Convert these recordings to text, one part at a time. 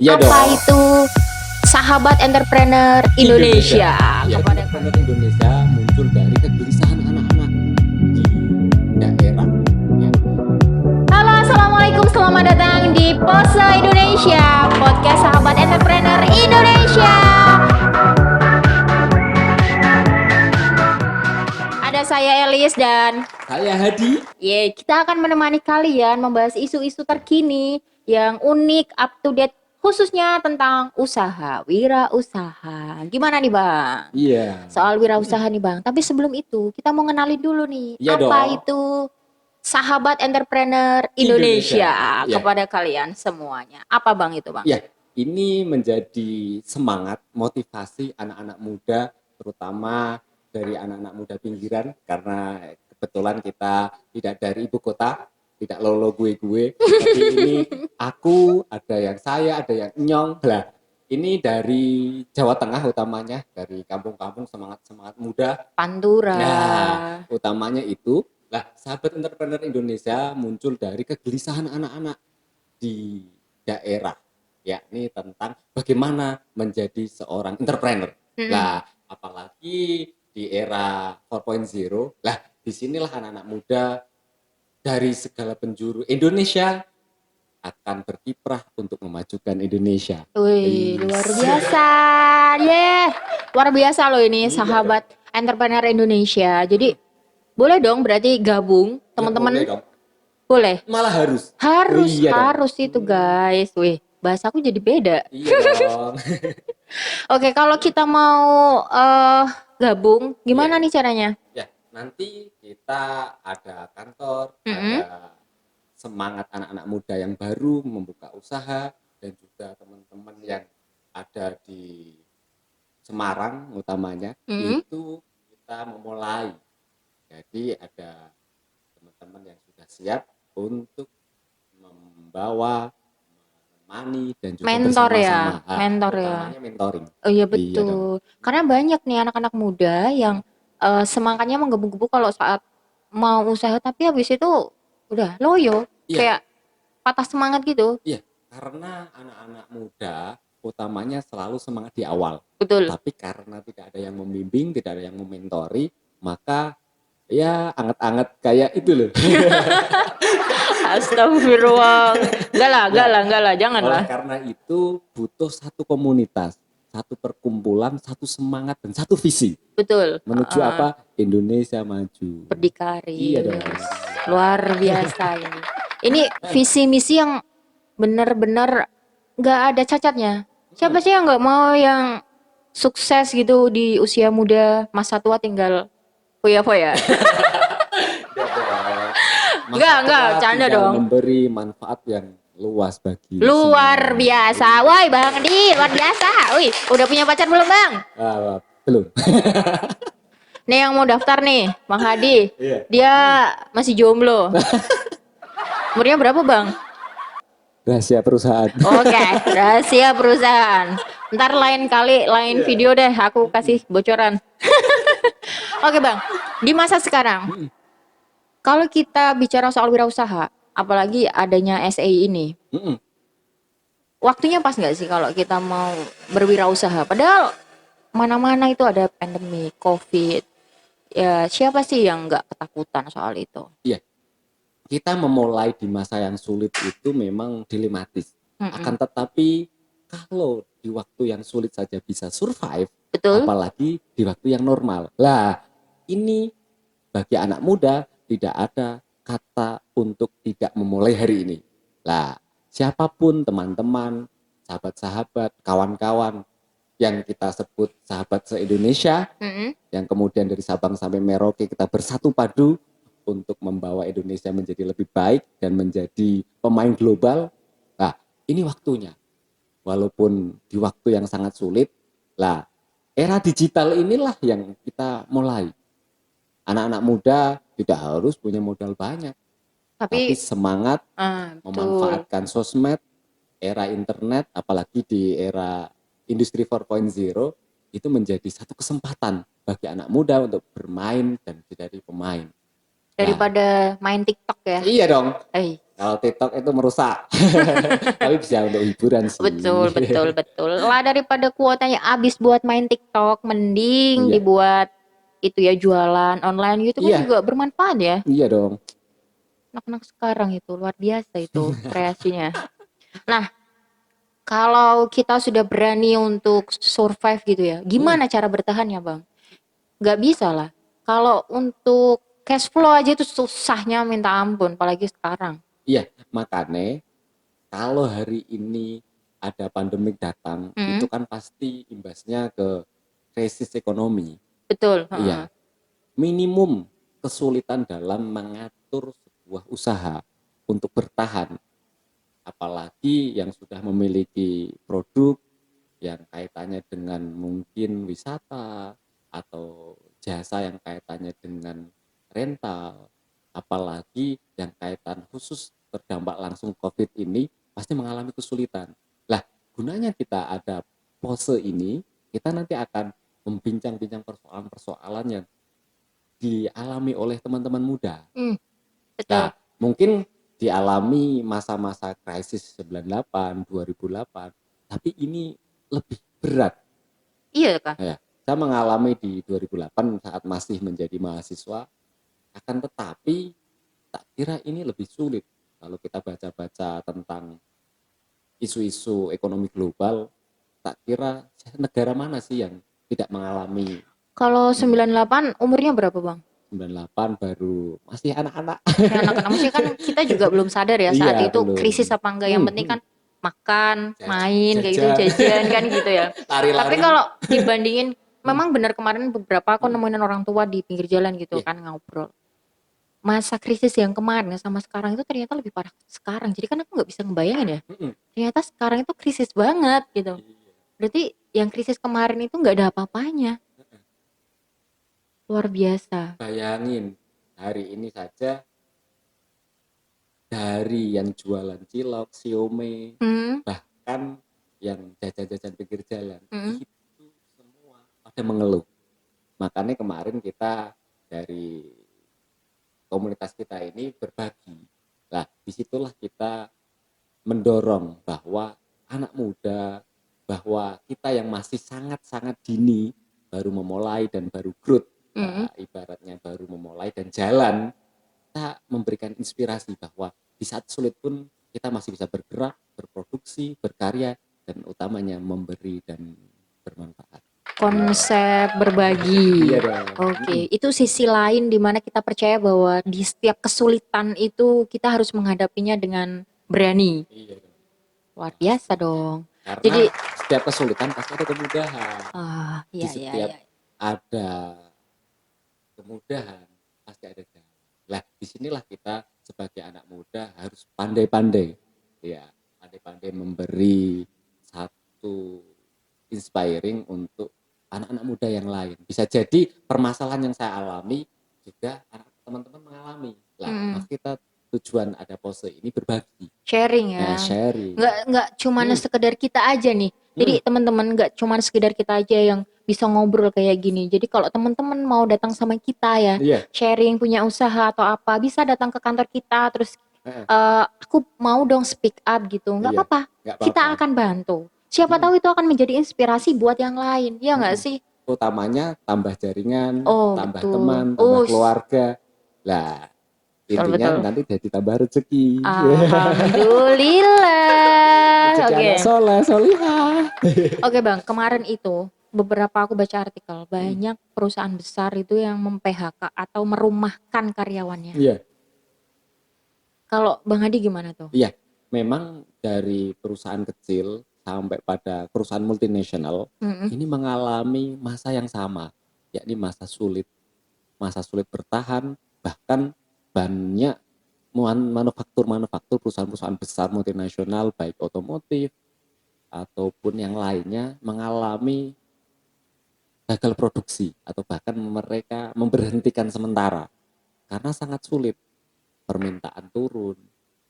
Iya Apa dong. itu sahabat entrepreneur Indonesia? Ya, Kepada entrepreneur Indonesia muncul dari kegelisahan anak-anak di daerah. Ya. Halo, assalamualaikum, selamat datang di Pose Indonesia, podcast sahabat entrepreneur Indonesia. Ada saya Elis dan Saya Hadi. kita akan menemani kalian membahas isu-isu terkini yang unik, up to date, khususnya tentang usaha, wirausaha. Gimana nih Bang? Iya. Soal wirausaha nih Bang. Tapi sebelum itu kita mau kenalin dulu nih Iya apa dong. itu sahabat entrepreneur Indonesia, Iya. kepada kalian semuanya. Apa Bang itu Bang? Ya, ini menjadi semangat, motivasi anak-anak muda, terutama dari anak-anak muda pinggiran, karena kebetulan kita tidak dari ibu kota, tidak lolo gue, tapi ini aku, ada yang saya, ada yang nyong, lah. Ini dari Jawa Tengah utamanya, dari kampung-kampung semangat-semangat muda. Pantura. Nah, utamanya itu, lah sahabat entrepreneur Indonesia muncul dari kegelisahan anak-anak di daerah, yakni tentang bagaimana menjadi seorang entrepreneur. Lah, apalagi di era 4.0, lah disinilah anak-anak muda dari segala penjuru Indonesia akan berkiprah untuk memajukan Indonesia. Wih, luar biasa. Luar biasa loh ini Iya sahabat entrepreneur Indonesia. Jadi boleh dong berarti gabung Boleh teman-teman. dong. Boleh. Malah harus. Harus, Iya dong. harus itu guys. Wih, bahasaku jadi beda. Iya dong. Oke, kalau kita mau gabung, gimana Iya. nih caranya? Ya, nanti kita ada kantor, Mm-mm. ada semangat anak-anak muda yang baru membuka usaha, dan juga teman-teman yang ada di Semarang utamanya, itu kita memulai. Jadi ada teman-teman yang sudah siap untuk membawa, menemani, dan juga Mentor ya, bersama-sama. mentor ya. Utamanya mentoring. Oh iya Iya dong. betul. Karena banyak nih anak-anak muda yang semangatnya menggebu-gebu kalau saat mau usaha, tapi habis itu udah loyo, Iya. kayak patah semangat gitu. Iya, karena anak-anak muda utamanya selalu semangat di awal. Betul. Tapi karena tidak ada yang membimbing, tidak ada yang mementori, maka ya anget-anget kayak itu loh. Astagfirullah. Enggak lah, janganlah. Oleh karena itu butuh satu komunitas, satu perkumpulan, satu semangat, dan satu visi. Betul. Menuju apa? Indonesia maju. Berdikari. Iya dong. Luar biasa ini. Ini visi misi yang benar-benar nggak ada cacatnya. Siapa sih yang nggak mau yang sukses gitu di usia muda, masa tua tinggal foya-foya? Enggak, canda dong. Memberi manfaat yang luas bagi Luar biasa. Woi, Bang Di, luar biasa. Wih, udah punya pacar belum, Bang? belum. Nih yang mau daftar nih, Bang Hadi. Iya. Dia masih jomblo. Umurnya berapa, Bang? Rahasia perusahaan. Oke, rahasia perusahaan. Ntar lain video deh, aku kasih bocoran. Oke Bang, di masa sekarang, kalau kita bicara soal wirausaha, apalagi adanya SEI ini, waktunya pas nggak sih kalau kita mau berwirausaha? Padahal mana-mana itu ada pandemi, COVID. Ya siapa sih yang nggak ketakutan soal itu? Iya. Kita memulai di masa yang sulit itu memang dilematis. Akan tetapi kalau di waktu yang sulit saja bisa survive, Betul. apalagi di waktu yang normal. Lah, ini bagi anak muda tidak ada kata untuk tidak memulai hari ini. Lah, siapapun teman-teman, sahabat-sahabat, kawan-kawan yang kita sebut sahabat se-Indonesia, yang kemudian dari Sabang sampai Merauke kita bersatu padu untuk membawa Indonesia menjadi lebih baik dan menjadi pemain global. Nah, ini waktunya. Walaupun di waktu yang sangat sulit, lah era digital inilah yang kita mulai. Anak-anak muda tidak harus punya modal banyak, tapi semangat memanfaatkan sosmed, era internet, apalagi di era industri 4.0, itu menjadi satu kesempatan bagi anak muda untuk bermain dan menjadi pemain. Daripada main TikTok ya. Iya dong. Kalau TikTok itu merusak. Tapi bisa untuk hiburan sih. Betul, betul, betul. Lah daripada kuotanya habis buat main TikTok, mending Iya, dibuat itu ya jualan online gitu kan iya, juga bermanfaat ya. iya dong. Anak-anak sekarang itu luar biasa itu kreasinya. Nah, kalau kita sudah berani untuk survive gitu ya, Mm, gimana cara bertahannya, Bang? Nggak bisa lah. Kalau untuk cash flow aja itu susahnya minta ampun, apalagi sekarang. iya, makanya kalau hari ini ada pandemik datang, itu Hmm, kan pasti imbasnya ke krisis ekonomi. betul. Iya, Heeh. minimum kesulitan dalam mengatur sebuah usaha untuk bertahan, apalagi yang sudah memiliki produk yang kaitannya dengan mungkin wisata atau jasa yang kaitannya dengan rental, apalagi yang kaitan khusus terdampak langsung COVID ini pasti mengalami kesulitan. Lah, gunanya kita ada pose ini, kita nanti akan membincang-bincang persoalan-persoalan yang dialami oleh teman-teman muda. Hmm, Nah, betul. mungkin dialami masa-masa krisis 98, 2008, tapi ini lebih berat. Iya, Kak. Ya, saya mengalami di 2008 saat masih menjadi mahasiswa, akan tetapi tak kira ini lebih sulit kalau kita baca-baca tentang isu-isu ekonomi global, tak kira negara mana sih yang tidak mengalami Kalau ini. 98 umurnya berapa, Bang? 98 baru masih anak-anak. Masih anak-anak. Maksudnya kan kita juga belum sadar ya saat Iya, itu belum. krisis apa enggak. Yang penting kan makan, main, kayak gitu, Jajan, jajan kan gitu ya. Tapi lari-lari. kalau dibandingin, Hmm, memang benar kemarin beberapa aku hmm, nemuin orang tua di pinggir jalan gitu iya, kan ngobrol. Masa krisis yang kemarin sama sekarang itu ternyata lebih parah sekarang. Jadi kan aku nggak bisa ngebayangin ya. hmm, Ternyata sekarang itu krisis banget gitu. iya. Berarti yang krisis kemarin itu nggak ada apa-apanya. Luar biasa. Bayangin, hari ini saja dari yang jualan cilok, siomay, Hmm, bahkan yang jajan-jajan pinggir jalan, hmm. itu semua pada mengeluh. Makanya kemarin kita dari komunitas kita ini berbagi. Nah, disitulah kita mendorong bahwa anak muda, bahwa kita yang masih sangat-sangat dini, baru memulai dan baru growth, Hmm. ibaratnya baru memulai dan jalan, kita memberikan inspirasi bahwa di saat sulit pun kita masih bisa bergerak, berproduksi, berkarya, dan utamanya memberi dan bermanfaat. Konsep berbagi. Iya dong. Oke, itu sisi lain di mana kita percaya bahwa di setiap kesulitan itu kita harus menghadapinya dengan berani. Iya dong. Luar biasa Pasti. dong. Karena Jadi, setiap kesulitan pasti ada kemudahan. Di iya, iya, setiap iya. ada kemudahan pasti ada jalan. Lah, disinilah kita sebagai anak muda harus pandai-pandai, ya, pandai-pandai memberi satu inspiring untuk anak-anak muda yang lain. Bisa jadi permasalahan yang saya alami juga teman-teman mengalami. Lah, Mm. maka kita tujuan ada pose ini berbagi, Sharing ya. sharing. Nggak cuman Hmm, sekedar kita aja nih. Jadi hmm, teman-teman nggak cuman sekedar kita aja yang bisa ngobrol kayak gini. Jadi kalau teman-teman mau datang sama kita ya, iya, sharing punya usaha atau apa, bisa datang ke kantor kita terus aku mau dong speak up gitu. Nggak iya, apa-apa. nggak apa-apa. Kita akan bantu. Siapa Hmm, tahu itu akan menjadi inspirasi buat yang lain. Ya nggak hmm. sih? Utamanya tambah jaringan, Oh, tambah betul. teman, tambah keluarga. Lah, Betul, intinya betul. nanti jadi tambah rezeki. Alhamdulillah. Rezeki Oke. anak soleh, solihah. Oke Bang, kemarin itu beberapa aku baca artikel, Hmm, banyak perusahaan besar itu yang mem-PHK atau merumahkan karyawannya. iya, Kalau Bang Adi gimana tuh? iya. Memang dari perusahaan kecil sampai pada perusahaan multinasional Mm-mm. ini mengalami masa yang sama, yakni masa sulit bertahan, bahkan banyak manufaktur-manufaktur perusahaan-perusahaan besar multinasional baik otomotif ataupun yang lainnya mengalami gagal produksi atau bahkan mereka memberhentikan sementara karena sangat sulit, permintaan turun,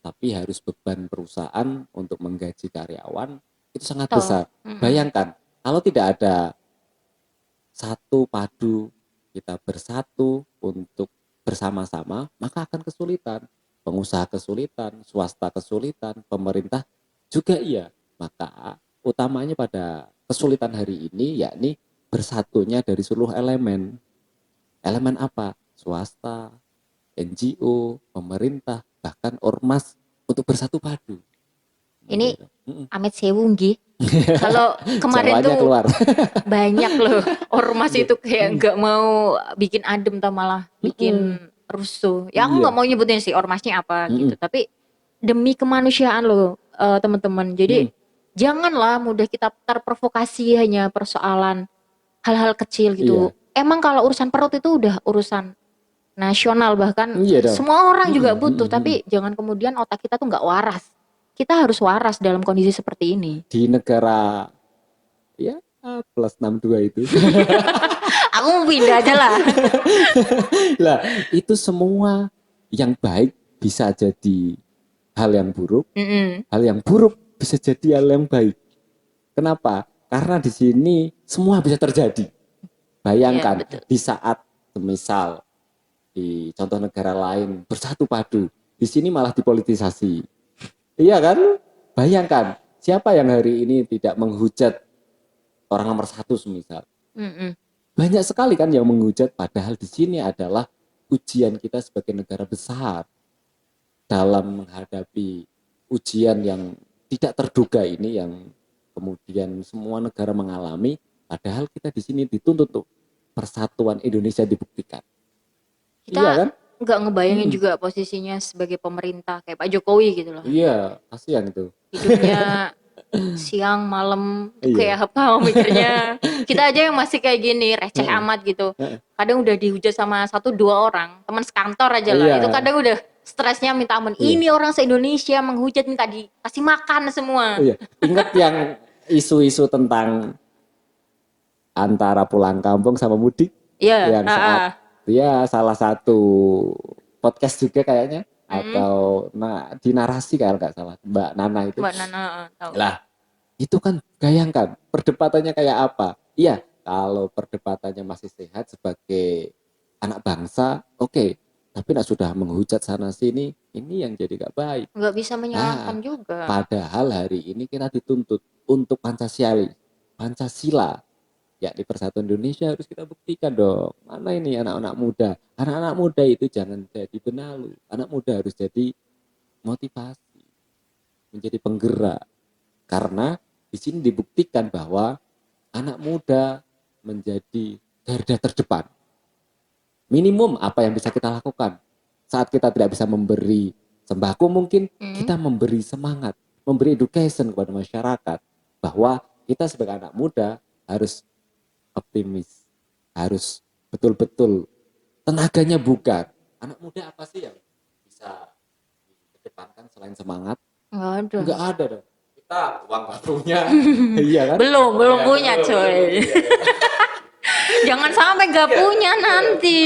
tapi harus beban perusahaan untuk menggaji karyawan itu sangat Toh, besar. mm-mm. Bayangkan kalau tidak ada satu padu, kita bersatu untuk bersama-sama, maka akan kesulitan. pengusaha kesulitan, swasta kesulitan, pemerintah juga iya. Maka utamanya pada kesulitan hari ini yakni bersatunya dari seluruh elemen. Elemen apa? Swasta, NGO, pemerintah, bahkan ormas untuk bersatu padu. Ini Gitu. amit sewu nggih. Kalau kemarin Jawanya tuh keluar. banyak loh ormas Iya. itu kayak nggak mau bikin adem, tak malah bikin rusuh. Ya aku nggak Iya. mau nyebutin sih ormasnya apa gitu, Mm-mm. tapi demi kemanusiaan loh teman-teman. Jadi janganlah mudah kita terprovokasi hanya persoalan hal-hal kecil gitu. Iya. Emang kalau urusan perut itu udah urusan nasional, bahkan Iya dong. semua orang juga Mm-mm. butuh, Mm-mm. tapi jangan kemudian otak kita tuh nggak waras. Kita harus waras dalam kondisi seperti ini. Di negara ya plus 62 itu. Aku mau pindah aja lah. Lah, itu semua yang baik bisa jadi hal yang buruk, Mm-mm. hal yang buruk bisa jadi hal yang baik. Kenapa? Karena di sini semua bisa terjadi. Iya, Bayangkan betul. di saat semisal di contoh negara lain bersatu padu, di sini malah dipolitisasi. Iya kan? Bayangkan siapa yang hari ini tidak menghujat orang nomor satu semisal. Mm-mm. Banyak sekali kan yang menghujat, padahal di sini adalah ujian kita sebagai negara besar dalam menghadapi ujian yang tidak terduga ini, yang kemudian semua negara mengalami, padahal kita di sini dituntut tuh persatuan Indonesia dibuktikan. Iya Kita kan? nggak ngebayangin Mm-mm. juga posisinya sebagai pemerintah kayak Pak Jokowi gitu loh. Iya, kasihan itu. Hidupnya siang malam tuh Iya. kayak apa mikirnya. Kita aja yang masih kayak gini receh Heeh. amat gitu. Heeh. Kadang udah dihujat sama 1-2 orang, teman sekantor aja lah. Itu Iya, kadang udah stresnya minta ampun. iya, Ini orang se-Indonesia menghujat minta dikasih makan semua. iya. Ingat yang isu-isu tentang antara pulang kampung sama mudik Iya, yang saat dia salah satu podcast juga kayaknya Mm, atau di narasi kalau nggak salah Mbak Nana itu. Mbak Nana tahu. Lah, itu kan bayangkan perdebatannya kayak apa. Iya, kalau perdebatannya masih sehat sebagai anak bangsa, oke. Tapi nak sudah menghujat sana sini, ini yang jadi nggak baik. Nggak bisa Nah, menyalahkan juga. padahal hari ini kita dituntut untuk Pancasila, yakni persatuan Indonesia harus kita buktikan dong. Mana ini anak-anak muda? Anak-anak muda itu jangan jadi benalu. Anak muda harus jadi motivasi, menjadi penggerak. Karena di sini dibuktikan bahwa anak muda menjadi garda terdepan. Minimum apa yang bisa kita lakukan saat kita tidak bisa memberi sembako, mungkin kita memberi semangat, memberi education kepada masyarakat bahwa kita sebagai anak muda harus optimis, harus betul-betul tenaganya bugar. Anak muda apa sih yang bisa dikedepankan selain semangat? Nggak ada. Enggak ada dong. Kita uang nggak punya, iya kan? Belum Ya, punya belum, coy. Jangan sampai nggak punya nanti.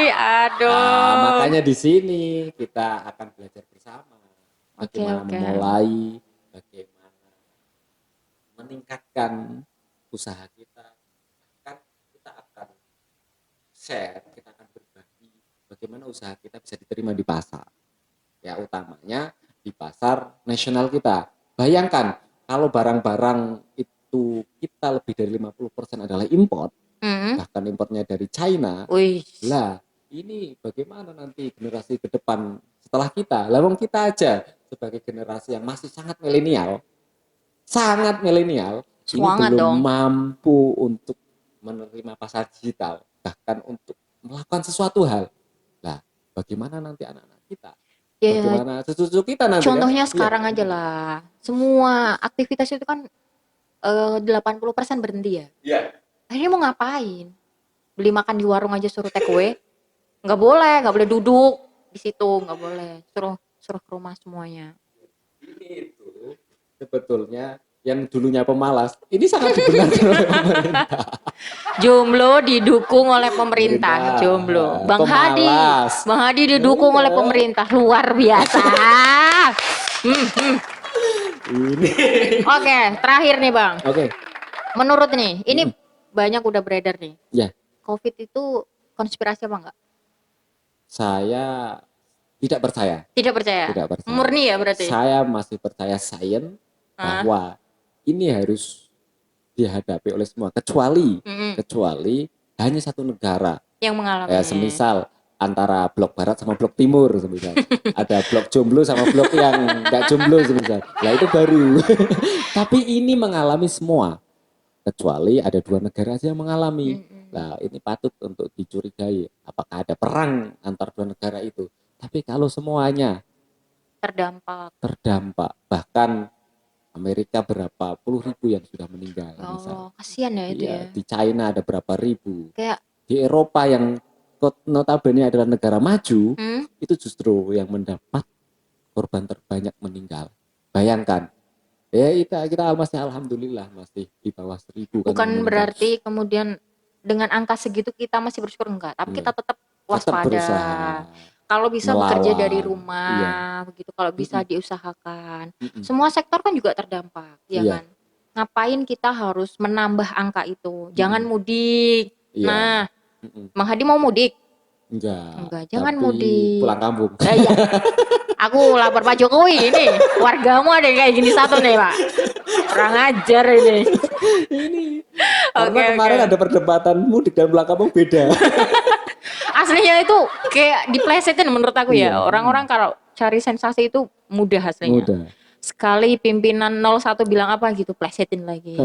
Aduh. makanya di sini kita akan belajar bersama Oke, bagaimana oke. memulai, bagaimana meningkatkan usaha kita. Kan kita akan share, kita akan berbagi bagaimana usaha kita bisa diterima di pasar. Ya, utamanya di pasar nasional kita. Bayangkan kalau barang-barang itu kita lebih dari 50% adalah import, bahkan importnya dari China. Wih. Lah, ini bagaimana nanti generasi ke depan setelah kita? Lah, wong kita aja sebagai generasi yang masih sangat milenial, ini Semangat belum dong. mampu untuk menerima pasar digital, bahkan untuk melakukan sesuatu hal. Lah, bagaimana nanti anak-anak kita? Ya, Bagaimana cucu kita nanti contohnya kan? sekarang aja lah. Semua aktivitas itu kan 80% berhenti ya. Iya. Akhirnya mau ngapain? Beli makan di warung aja suruh take away? Nggak boleh duduk di situ, nggak boleh. Suruh ke rumah semuanya. Ini itu sebetulnya yang dulunya pemalas, ini sangat dibenarkan oleh pemerintah. Jomblo didukung oleh pemerintah. Pemerintah, Jomblo. Bang Hadi. pemalas. Bang Hadi didukung Iya. oleh pemerintah. Luar biasa. Ini. Oke, terakhir nih Bang. Oke. Menurut nih, ini banyak udah beredar nih. Ya, COVID itu konspirasi apa enggak? saya Tidak percaya. Tidak percaya. Tidak percaya. Murni ya berarti. Saya masih percaya sains bahwa ini harus dihadapi oleh semua, kecuali hanya satu negara yang mengalami. Semisal antara blok barat sama blok timur, semisal ada blok jomblo sama blok yang nggak jomblo, semisal. Nah itu baru. Tapi ini mengalami semua, kecuali ada 2 negara saja yang mengalami. Nah ini patut untuk dicurigai. Apakah ada perang antar 2 negara itu? Tapi kalau semuanya terdampak, bahkan Amerika berapa puluh ribu yang sudah meninggal. Kasihan ya itu ya. Di China ada berapa ribu. Kayak di Eropa yang notabene adalah negara maju, itu justru yang mendapat korban terbanyak meninggal. Bayangkan, ya kita masih alhamdulillah masih di bawah 1000. Bukan berarti kemudian dengan angka segitu kita masih bersyukur, enggak, tapi kita tetap waspada. Kalau bisa bekerja dari rumah, begitu. Kalau bisa diusahakan. Semua sektor kan juga terdampak, ya kan? Ngapain kita harus menambah angka itu? Jangan mudik. Nah, Mang Hadi mau mudik? Enggak. Jangan tapi mudik. Pulang kampung. Iya. Aku lapor Pak Jokowi ini. Wargamu ada yang kayak gini satu nih, Pak. Kurang ajar ini. Karena kemarin ada perdebatan mudik dan pulang kampung beda. Aslinya itu kayak diplesetin menurut aku ya. Orang-orang kalau cari sensasi itu mudah aslinya. Sekali pimpinan 01 bilang apa gitu, plesetin lagi.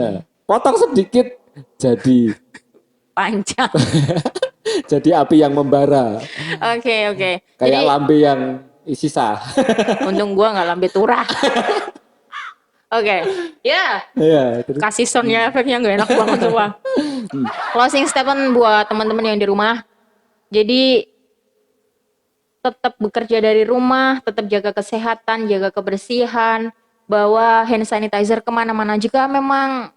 Potong sedikit jadi panjang. Jadi api yang membara. Oke. Kayak jadi, lambe yang sisa. Untung gua nggak lambe turah. Oke. Kasih soundnya efeknya nggak enak banget tuh, Bang. Closing statement buat teman-teman yang di rumah. Jadi tetap bekerja dari rumah, tetap jaga kesehatan, jaga kebersihan, bawa hand sanitizer kemana-mana. Jika memang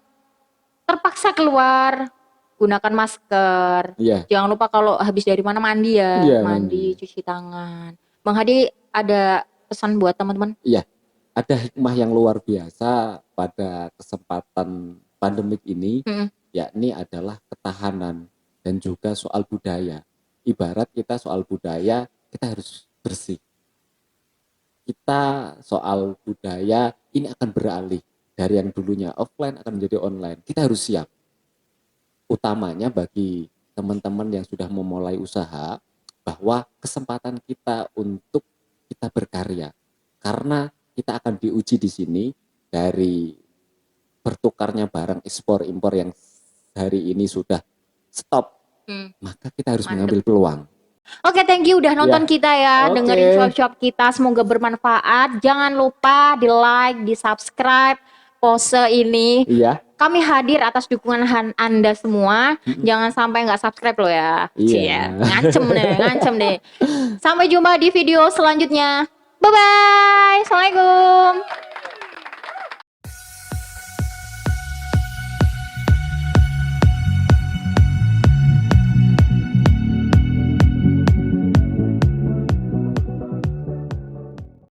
terpaksa keluar, gunakan masker. Jangan lupa kalau habis dari mana mandi ya, mandi, cuci tangan. Bang Hadi ada pesan buat teman-teman? Iya, ada hikmah yang luar biasa pada kesempatan pandemik ini, yakni adalah ketahanan dan juga soal budaya. Ibarat kita soal budaya, kita harus bersih. Kita soal budaya ini akan beralih dari yang dulunya offline akan menjadi online. Kita harus siap. Utamanya bagi teman-teman yang sudah memulai usaha, bahwa kesempatan kita untuk kita berkarya. Karena kita akan diuji di sini dari bertukarnya barang ekspor impor yang hari ini sudah stop. Maka kita harus mengambil peluang. Oke, thank you udah nonton kita ya, dengerin cuap-cuap kita, semoga bermanfaat. Jangan lupa di like, di subscribe pose ini. Kami hadir atas dukungan Anda semua. Jangan sampai nggak subscribe loh ya. Ngancem deh. Sampai jumpa di video selanjutnya. Bye bye. Assalamualaikum.